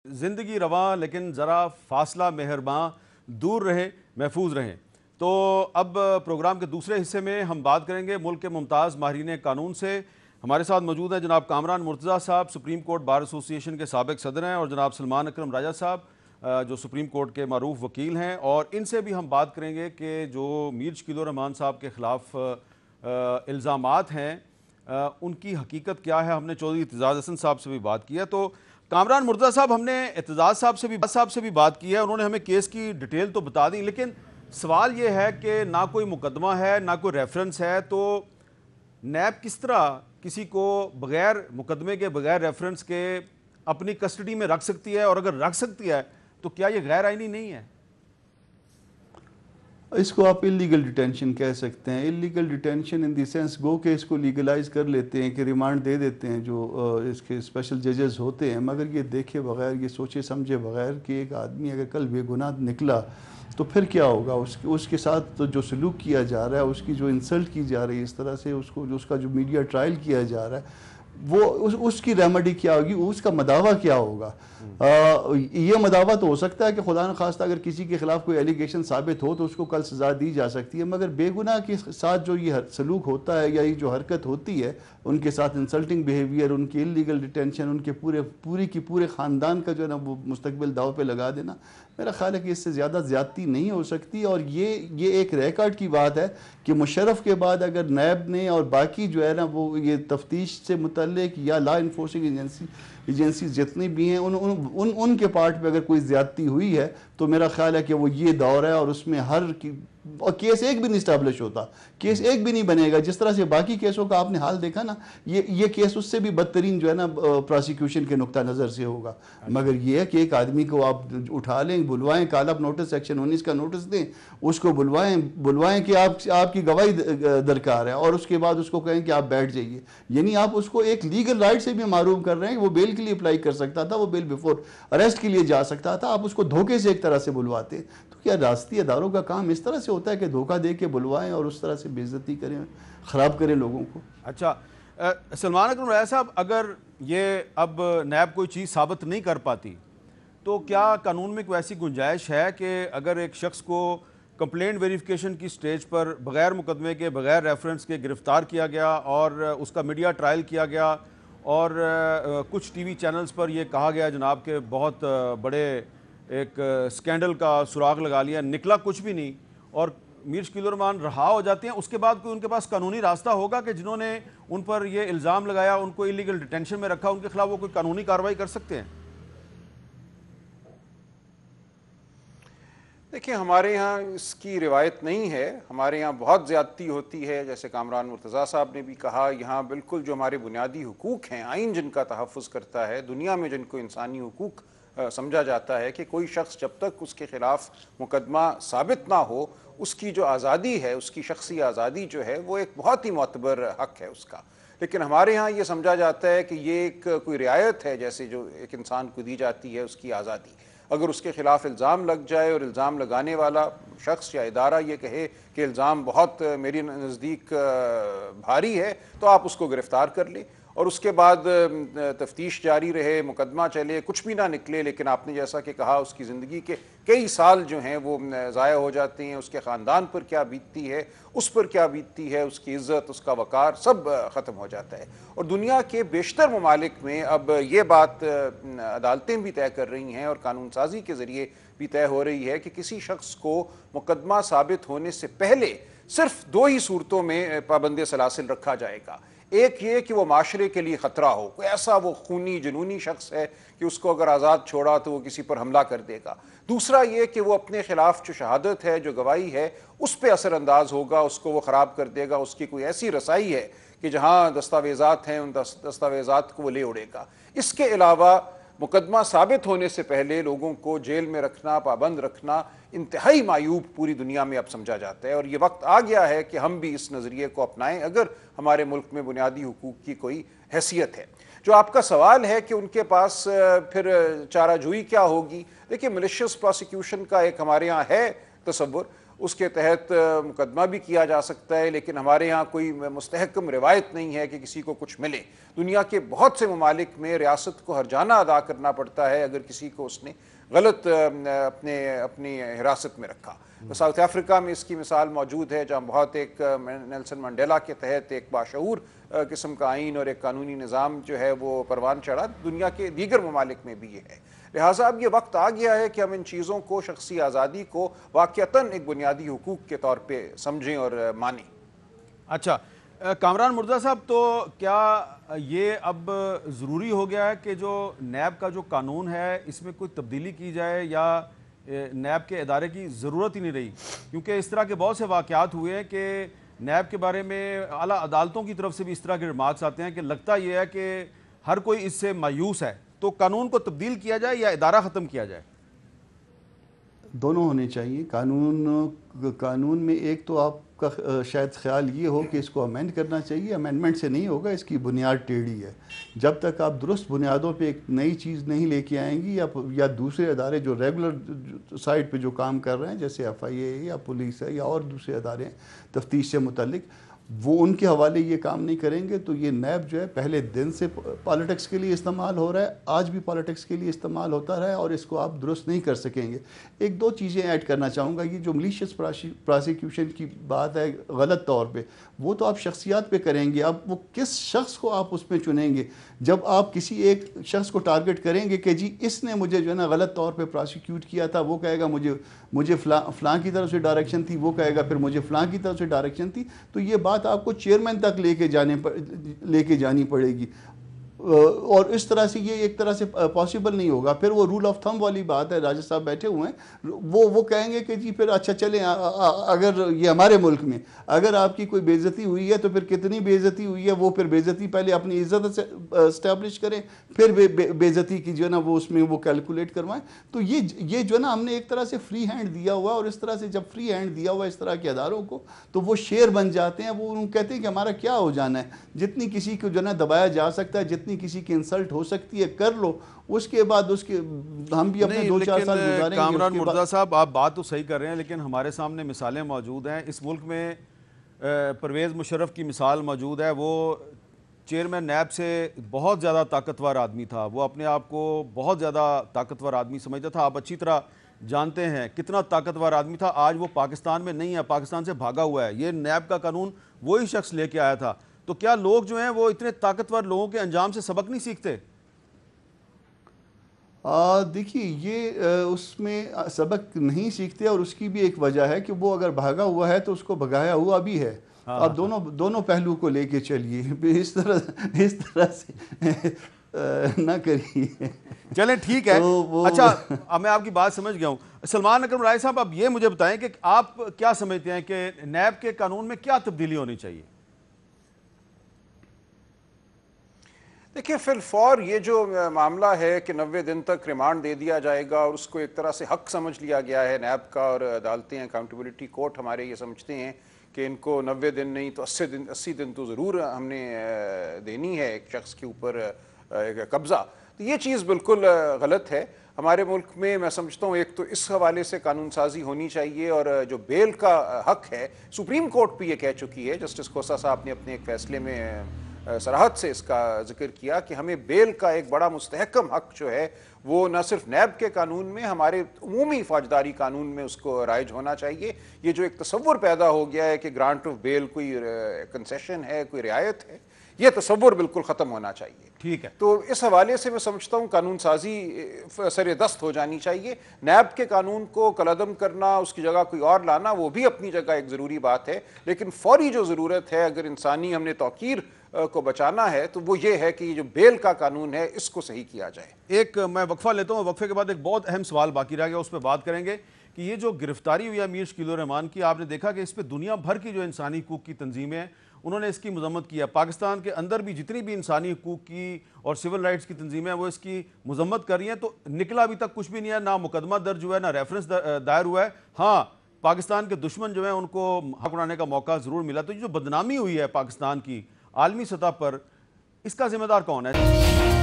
ज़िंदगी रवां लेकिन ज़रा फासला मेहरबान, दूर रहें महफूज रहें। तो अब प्रोग्राम के दूसरे हिस्से में हम बात करेंगे मुल्क के मुमताज़ माहिरीन कानून से। हमारे साथ मौजूद हैं जनाब कामरान मुर्तज़ा साहब, सुप्रीम कोर्ट बार एसोसिएशन के साबिक सदर हैं, और जनाब सलमान अकरम राजा साहब जो सुप्रीम कोर्ट के मारूफ वकील हैं। और इनसे भी हम बात करेंगे कि जो मीर शकील रहमान साहब के ख़िलाफ़ इल्ज़ामात हैं उनकी हकीकत क्या है। हमने चौधरी इत्तेज़ाज़ हसन साहब से भी बात की है। तो कामरान मुर्तज़ा साहब, हमने इत्तेज़ाज़ साहब से भी बात की है, उन्होंने हमें केस की डिटेल तो बता दी, लेकिन सवाल ये है कि ना कोई मुकदमा है ना कोई रेफरेंस है, तो नैब किस तरह किसी को बगैर मुकदमे के बगैर रेफरेंस के अपनी कस्टडी में रख सकती है, और अगर रख सकती है तो क्या ये गैर आईनी नहीं है? इसको आप इलीगल डिटेंशन कह सकते हैं। Illegal detention in the sense गो के इसको लीगलाइज कर लेते हैं कि रिमांड दे देते हैं जो इसके स्पेशल जजेस होते हैं, मगर ये देखे बगैर, ये सोचे समझे बगैर कि एक आदमी अगर कल बेगुनाह निकला तो फिर क्या होगा, उसके साथ तो जो सलूक किया जा रहा है, उसकी जो इंसल्ट की जा रही है, इस तरह से उसको जो उसका जो मीडिया ट्रायल किया जा रहा है, वो उसकी रेमेडी क्या होगी, उसका मदावा क्या होगा। ये मदावा तो हो सकता है कि खुदा न खास्ता अगर किसी के खिलाफ कोई एलिगेशन साबित हो तो उसको कल सजा दी जा सकती है, मगर बेगुनाह के साथ जो ये सलूक होता है या ये जो हरकत होती है, उनके साथ इंसल्टिंग बिहेवियर, उनकी इलीगल डिटेंशन, उनके पूरे ख़ानदान का जो है ना वो मुस्तकबिल दाव पे लगा देना, मेरा ख्याल है कि इससे ज़्यादा ज़्यादती नहीं हो सकती। और ये एक रिकॉर्ड की बात है कि मुशर्रफ के बाद अगर नैब ने और बाकी जो है ना वो ये तफ्तीश से मुतल्लिक या लॉ इन्फोर्सिंग एजेंसीज जितनी भी हैं उनके पार्ट पे अगर कोई ज़्यादती हुई है तो मेरा ख्याल है कि वो ये दौर है, और उसमें और केस एक भी नहीं स्टैब्लिश होता, केस एक भी नहीं बनेगा। जिस तरह से बाकी केसों का आपने हाल देखा ना, ये केस उससे भी बदतरीन जो है ना प्रोसिक्यूशन के नुक्ता नज़र से होगा। मगर ये है कि एक आदमी को आप उठा लें, बुलवाएं, कालब नोटिस सेक्शन 19 का नोटिस दें, उसको बुलवाएं कि आपकी गवाही दरकार है, और उसके बाद उसको कहें कि आप बैठ जाइए। यानी आप उसको एक लीगल राइट से भी महरूम कर रहे हैं। वो बेल के लिए अप्लाई कर सकता था, वो बेल बिफोर अरेस्ट के लिए जा सकता था, आप उसको धोखे से एक तरह से बुलवाते। तो क्या रास्ती अदारों का काम इस तरह से होता है कि धोखा दे के बुलवाएं और उस तरह से बेइज्जती करें, ख़राब करें लोगों को? अच्छा, सलमान अकरम राजा साहब, अगर ये अब नैब कोई चीज़ साबित नहीं कर पाती तो क्या कानून में कोई ऐसी गुंजाइश है कि अगर एक शख्स को कंप्लेंट वेरिफिकेशन की स्टेज पर बगैर मुकदमे के बगैर रेफरेंस के गिरफ्तार किया गया और उसका मीडिया ट्रायल किया गया, और कुछ टीवी चैनल्स पर यह कहा गया जनाब के बहुत बड़े एक स्कैंडल का सुराग लगा लिया, निकला कुछ भी नहीं, और मीर शकील रहमान रहा हो जाते हैं, उसके बाद कोई उनके पास कानूनी रास्ता होगा कि जिन्होंने उन पर यह इल्ज़ाम लगाया, उनको इलीगल डिटेंशन में रखा, उनके खिलाफ वो कोई कानूनी कार्रवाई कर सकते हैं? देखिए, हमारे यहाँ इसकी रिवायत नहीं है। हमारे यहाँ बहुत ज़्यादती होती है, जैसे कामरान मुर्तज़ा साहब ने भी कहा। यहाँ बिल्कुल जो हमारे बुनियादी हुकूक हैं, आइन जिनका तहफ़्फ़ुज़ करता है, दुनिया में जिनको इंसानी हुकूक समझा जाता है कि कोई शख्स जब तक उसके ख़िलाफ़ मुकदमा साबित ना हो, उसकी जो आज़ादी है, उसकी शख्सी आज़ादी जो है, वो एक बहुत ही मोतबर हक़ है उसका। लेकिन हमारे यहाँ ये समझा जाता है कि ये एक कोई रियायत है, जैसे जो एक इंसान को दी जाती है उसकी आज़ादी। अगर उसके खिलाफ इल्ज़ाम लग जाए और इल्ज़ाम लगाने वाला शख्स या इदारा ये कहे कि इल्ज़ाम बहुत मेरे नज़दीक भारी है, तो आप उसको गिरफ़्तार कर लें, और उसके बाद तफ्तीश जारी रहे, मुकदमा चले, कुछ भी ना निकले, लेकिन आपने जैसा कि कहा उसकी ज़िंदगी के कई साल जो हैं वो ज़ाया हो जाते हैं। उसके ख़ानदान पर क्या बीतती है, उस पर क्या बीतती है, उसकी इज़्ज़त, उसका वक़ार सब ख़त्म हो जाता है। और दुनिया के बेशतर ममालिक में अब ये बात अदालतें भी तय कर रही हैं और कानून साजी के ज़रिए भी तय हो रही है कि किसी शख्स को मुकदमा साबित होने से पहले सिर्फ 2 ही सूरतों में पाबंद सलासिल रखा जाएगा। एक ये कि वो माशरे के लिए ख़तरा हो, कोई ऐसा वो खूनी जुनूनी शख्स है कि उसको अगर आज़ाद छोड़ा तो वो किसी पर हमला कर देगा। दूसरा ये कि वो अपने ख़िलाफ़ जो शहादत है, जो गवाही है, उस पर असरअंदाज होगा, उसको वो ख़राब कर देगा, उसकी कोई ऐसी रसाई है कि जहाँ दस्तावेज़ात हैं उन दस्तावेज़ात को वो ले उड़ेगा। इसके अलावा मुकदमा साबित होने से पहले लोगों को जेल में रखना, पाबंद रखना इंतहाई मायूब पूरी दुनिया में अब समझा जाता है, और ये वक्त आ गया है कि हम भी इस नज़रिए को अपनाएं अगर हमारे मुल्क में बुनियादी हुकूक की कोई हैसियत है। जो आपका सवाल है कि उनके पास फिर चाराजोई क्या होगी, देखिए, मलिशियस प्रोसिक्यूशन का एक हमारे यहाँ है तसव्वुर, उसके तहत मुकदमा भी किया जा सकता है, लेकिन हमारे यहाँ कोई मुस्तहकम रिवायत नहीं है कि किसी को कुछ मिले। दुनिया के बहुत से ममालिक में रियासत को हर्जाना अदा करना पड़ता है अगर किसी को उसने गलत अपनी हिरासत में रखा। तो साउथ अफ्रीका में इसकी मिसाल मौजूद है, जहाँ बहुत एक नेल्सन मंडेला के तहत एक बाशऊर किस्म का आइन और एक कानूनी निज़ाम जो है वो परवान चढ़ा। दुनिया के दीगर ममालिक में भी ये है। लिहाजा अब ये वक्त आ गया है कि हम इन चीज़ों को, शख्सी आज़ादी को वाक़तन एक बुनियादी हुकूक के तौर पर समझें और मानें। अच्छा कामरान मुर्तज़ा साहब, तो क्या ये अब ज़रूरी हो गया है कि जो नैब का जो कानून है इसमें कोई तब्दीली की जाए, या नैब के इदारे की ज़रूरत ही नहीं रही? क्योंकि इस तरह के बहुत से वाक़यात हुए हैं कि नैब के बारे में आला अदालतों की तरफ से भी इस तरह के रिमार्क्स आते हैं कि लगता यह है कि हर कोई इससे मायूस है। तो कानून को तब्दील किया जाए या इदारा ख़त्म किया जाए? दोनों होने चाहिए। कानून में एक तो आपका शायद ख्याल ये हो कि इसको अमेंड करना चाहिए। अमेंडमेंट से नहीं होगा, इसकी बुनियाद टेढ़ी है। जब तक आप दुरुस्त बुनियादों पे एक नई चीज़ नहीं लेके आएंगी, या दूसरे अदारे जो रेगुलर साइड पे जो काम कर रहे हैं, जैसे FIA या पुलिस है या और दूसरे अदारे हैं तफ्तीश से मुतल्लिक, वो उनके हवाले ये काम नहीं करेंगे, तो ये नैब जो है पहले दिन से पॉलिटिक्स के लिए इस्तेमाल हो रहा है, आज भी पॉलिटिक्स के लिए इस्तेमाल होता रहा है, और इसको आप दुरुस्त नहीं कर सकेंगे। एक दो चीज़ें ऐड करना चाहूँगा। ये जो मलीशियस प्रोसिक्यूशन की बात है गलत तौर पे, वो तो आप शख्सियात पे करेंगे। अब वो किस शख्स को आप उसमें चुनेंगे? जब आप किसी एक शख्स को टारगेट करेंगे कि जी इसने मुझे जो है ना गलत तौर पे प्रोसिक्यूट किया था, वो कहेगा मुझे फ़लाँ की तरफ से डायरेक्शन थी, वो कहेगा फिर मुझे फ़लाँ की तरफ से डायरेक्शन थी, तो ये बात आपको चेयरमैन तक लेके जानी पड़ेगी। और इस तरह से ये एक तरह से पॉसिबल नहीं होगा। फिर वो रूल ऑफ थंब वाली बात है, राजा साहब बैठे हुए हैं, वो कहेंगे कि जी फिर अच्छा चलें, अगर ये हमारे मुल्क में अगर आपकी कोई बेइज्जती हुई है तो फिर कितनी बेइज्जती हुई है, वो फिर बेइज्जती पहले अपनी इज्जत से इस्टेब्लिश करें, फिर बेइज्जती की जो है ना वो उसमें वो कैलकुलेट करवाएं। तो ये जो है ना हमने एक तरह से फ्री हैंड दिया हुआ, और इस तरह से जब फ्री हैंड दिया हुआ इस तरह के अदारों को, तो वो शेर बन जाते हैं। वो कहते हैं कि हमारा क्या हो जाना है, जितनी किसी को जो है ना दबाया जा सकता है, जितनी किसी की इंसल्ट हो सकती है कर लो, उसके बाद उसके हम भी अपने 2-4 साल गुजारेंगे। कामरान मुर्तज़ा साहब, आप बात तो सही कर रहे हैं, लेकिन हमारे सामने मिसालें मौजूद हैं। इस मुल्क में परवेज़ मुशर्रफ की मिसाल मौजूद है। वो चेयरमैन नैब से बहुत ज़्यादा ताकतवर आदमी था, वो अपने आप को बहुत ज़्यादा ताकतवर आदमी समझता था। आप अच्छी तरह जानते हैं कितना ताकतवर आदमी था। आज वो पाकिस्तान में नहीं है, पाकिस्तान से भागा हुआ है। ये नैब का कानून वही शख्स लेके आया था। तो क्या लोग जो हैं वो इतने ताकतवर लोगों के अंजाम से सबक नहीं सीखते? देखिए ये उसमें सबक नहीं सीखते, और उसकी भी एक वजह है कि वो अगर भागा हुआ है तो उसको भगाया हुआ भी है। आप दोनों पहलू को लेके चलिए, इस तरह से ना करिए। चलें ठीक है। अच्छा अब मैं आपकी बात समझ गया हूँ। सलमान अकरम राय साहब, अब ये मुझे बताएं कि आप क्या समझते हैं कि नैब के कानून में क्या तब्दीली होनी चाहिए? देखिए, फिलफौर ये जो मामला है कि 90 दिन तक रिमांड दे दिया जाएगा, और उसको एक तरह से हक समझ लिया गया है नैब का, और अदालतें, अकाउंटेबिलिटी कोर्ट हमारे ये समझते हैं कि इनको 90 दिन नहीं तो 80 दिन तो ज़रूर हमने देनी है एक शख्स के ऊपर कब्ज़ा। तो ये चीज़ बिल्कुल गलत है। हमारे मुल्क में मैं समझता हूँ एक तो इस हवाले से कानून साजी होनी चाहिए, और जो बेल का हक है, सुप्रीम कोर्ट भी ये कह चुकी है, जस्टिस खोसा साहब ने अपने एक फैसले में सराहत से इसका जिक्र किया कि हमें बेल का एक बड़ा मुस्तहकम हक जो है वो न सिर्फ नैब के कानून में, हमारे उमूमी फौजदारी कानून में उसको राइज होना चाहिए। ये जो एक तसव्वुर पैदा हो गया है कि ग्रांट ऑफ बेल कोई कंसेशन है, कोई रियायत है, ये तसव्वुर बिल्कुल ख़त्म होना चाहिए। ठीक है। तो इस हवाले से मैं समझता हूँ कानून साजी सरे दस्त हो जानी चाहिए। नैब के कानून को कलअदम करना, उसकी जगह कोई और लाना, वो भी अपनी जगह एक ज़रूरी बात है, लेकिन फौरी जो ज़रूरत है, अगर इंसानी हमने तौकीर को बचाना है, तो वो ये है कि ये जो बेल का कानून है इसको सही किया जाए। एक मैं वक्फा लेता हूँ, वक्फे के बाद एक बहुत अहम सवाल बाकी रह गया, उस पर बात करेंगे कि ये जो गिरफ्तारी हुई है मीर शकील रहमान की, आपने देखा कि इस पर दुनिया भर की जो इंसानी हकूक़ की तंजीमें हैं उन्होंने इसकी मजम्मत किया। पाकिस्तान के अंदर भी जितनी भी इंसानी हकूक़ की और सिविल राइट्स की तंजीमें हैं वो इसकी मजम्मत कर रही हैं। तो निकला अभी तक कुछ भी नहीं है, ना मुकदमा दर्ज हुआ है, ना रेफरेंस दायर हुआ है। हाँ, पाकिस्तान के दुश्मन जो है उनको हक उड़ाने का मौका ज़रूर मिला। तो ये जो बदनामी हुई है पाकिस्तान की आलमी सतह पर, इसका जिम्मेदार कौन है?